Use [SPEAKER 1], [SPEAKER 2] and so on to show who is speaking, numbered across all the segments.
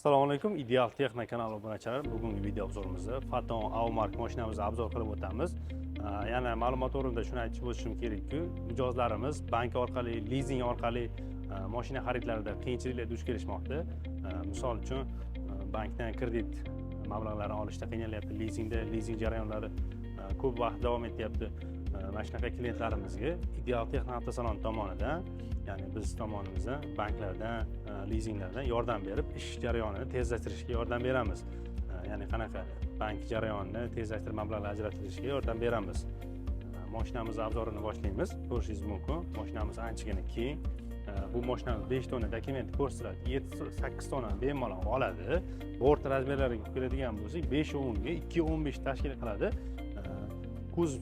[SPEAKER 1] Assalomu alaykum, Ideal Texna kanali obunachilar. Bugungi video obzorimizda Faton Aumark mashinamizni obzor qilib o'tamiz. Yana ma'lumot o'rnida shuni aytib o'tishim kerakki, mijozlarimiz bank orqali, lizing orqali mashina xaridlarida qiyinchiliklarga duch kelishmoqda. Misol uchun, bankdan kredit mablag'larini olishda qiynalyapti, lizing jarayonlari ko'p vaqt davom etyapti. Mana shunaqa klientlarimizga Ideal Texna avtosalon tomonidan, ya'ni biz tomonimizdan banklardan, lizinglardan yordam berib, ish jarayonini tezlashtirishga yordam beramiz. Ya'ni qanaqa bank jarayonini tezlashtirib mablag'lar ajratilishga yordam beramiz. Mashinamiz obzorini boshlaymiz. Ko'rishingiz mumkin. Mashinamiz anchagina keng. Bu mashinamiz 5 tonna dokument ko'rsatiladi. 7-8 tonna bemalol oladi. Bort razmerlariga keladigan bo'lsak, 5.10 ga 2.15 tashkil qiladi. Kuzov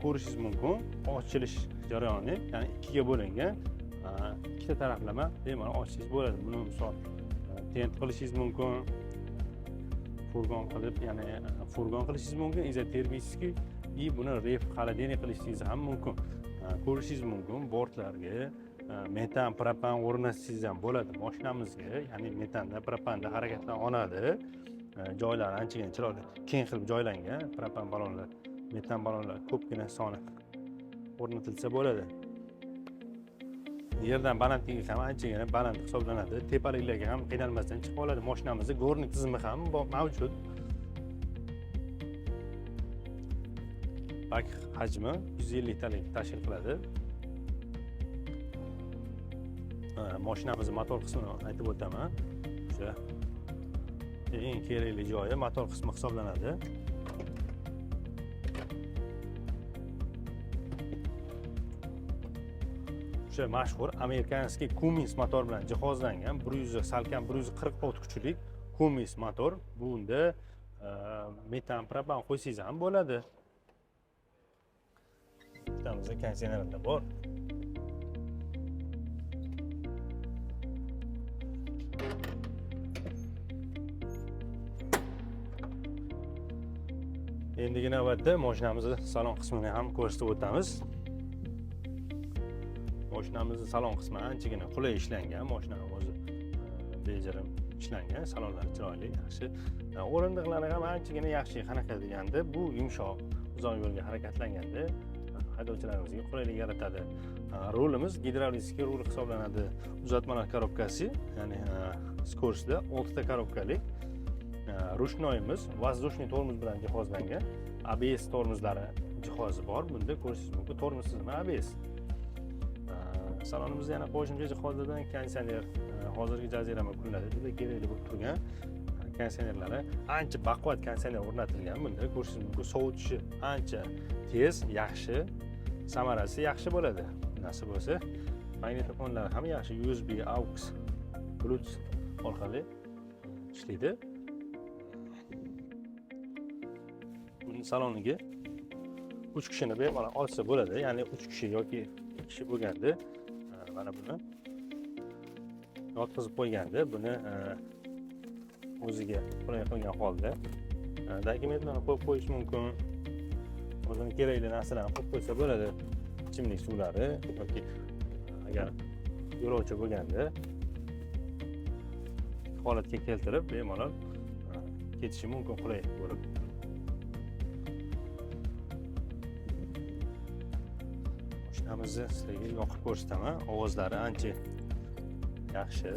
[SPEAKER 1] ko'rishingiz mumkin. Ochilish jarayoni, ya'ni ikkiga bo'lingan. Ikkita taraflama bemalol ochishingiz bo'ladi. Buni misol tent qilishingiz mumkin. Furgon qilib, ya'ni furgon qilishingiz mumkin. Izotermический и buni ref холодильник qilishingiz ham mumkin. Ko'rishingiz mumkin. Bortlarga metan, propan o'rnatishingiz ham bo'ladi. Mashinamizga, ya'ni metanda, propanda harakatlanadi. Joylari anchagina chiroyli, keng qilib joylangan. Propan ballonlar, metan ballonlar ko'pgina soni o'rnatilsa bo'ladi. Yerdan balandligi ham anchagina baland hisoblanadi. Tepaliklarga ham qiynalmasdan chiqib oladi. Mashinamizda gornik tizimi ham mavjud. Bak hajmi 150 talik tashkil qiladi. Mashinamizning motor qismini aytib o'taman. O'sha eng kerakli joyi motor qismi hisoblanadi. O'sha mashhur amerikanskiy Cummins motor bilan jihozlangan 140 ot kuchlik Cummins motor. Bunda metan propan qo'ysangiz ham bo'ladi. Bitamizda konditsionerda bor. Endigi navbatda mashinamizning salon qismini ham ko'rsatib o'tamiz. Mashinamizning salon qismi anchagina qulay ishlangan. Mashinaning o'zi bejirim ishlangan, salonlari chiroyli, yaxshi. O'rindiqlari ham anchagina yaxshi. Qanaqa deganda, bu yumshoq, uzoq yo'lga harakatlanganda haydovchilarimizga qulaylik yaratadi. Rulimiz gidravlический rul hisoblanadi. Uzatmalar korobkasi, ya'ni skorsda 6 ta korobkalik. Rushnoyimiz воздушный tormoz bilan jihozlangan. ABS tormozlari jihozi bor. Bunda ko'rishingiz mumkin, tormoz tizimi ABS. Salonimizda yana qo'shimcha jihozlardan konditsioner, hozirgi jazirama kunlarda juda kerakli bo'lib turgan konditsionerlari, ancha baquvvat konditsioner o'rnatilgan. Bunda ko'rishingiz mumkin, sovutishi ancha tez, yaxshi, samarasi yaxshi bo'ladi. Nasib bo'lsa, magnitofonlar ham yaxshi, USB, AUX, Bluetooth orqali ishlaydi. Buning saloniga 3 kishini bemalol olsa bo'ladi, ya'ni 3 kishi yoki 2 kishi bo'lganda mana buni yotqizib qo'yganda, buni o'ziga qulay qilgan holda dokumentlarni qo'yib qo'yish mumkin. O'zining kerakli narsalarni qo'yib qo'ysa bo'ladi. Ichimlik suvlari yoki agar yo'lovchi bo'lganda holatga keltirib bemalol ketishi mumkin, qulay bo'lib. Mashinamizni sizlarga yoqib ko'rsataman. Ovozlari ancha yaxshi.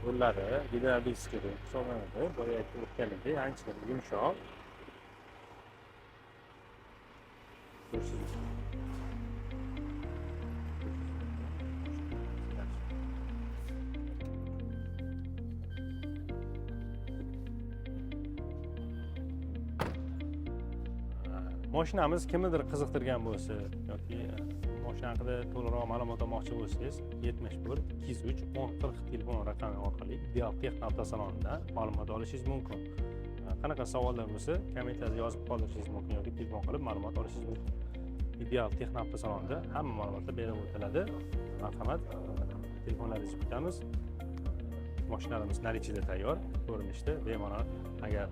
[SPEAKER 1] Yo'llari gidravlический hisoblanadi. Boya aytib o'tganimdek, ancha yumshoq. Mashinamiz kimnidir qiziqtirgan bo'lsa yoki mashina haqida to'liqroq ma'lumot olmoqchi bo'lsangiz, 71 203 1040 telefon raqami orqali Ideal Texna avtosalonidan ma'lumot olishingiz mumkin. Qanaqa savollar bo'lsa, kommentlarga yozib qoldirishingiz mumkin yoki telefon qilib ma'lumot olishingiz mumkin. Ideal Texna avtosalonida hamma ma'lumotlar berib o'tiladi. Marhamat, telefonlaringizni kutamiz. Mashinamiz narichida tayyor, ko'rinishda. Bemalol agar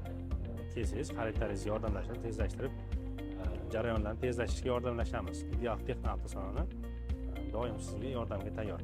[SPEAKER 1] kelsangiz, xaridlaringizni yordamlashni tezlashtirib jarayonlarni tezlashishga yordamlashamiz. Ideal Texna avtosaloni doim sizga yordamga tayyor.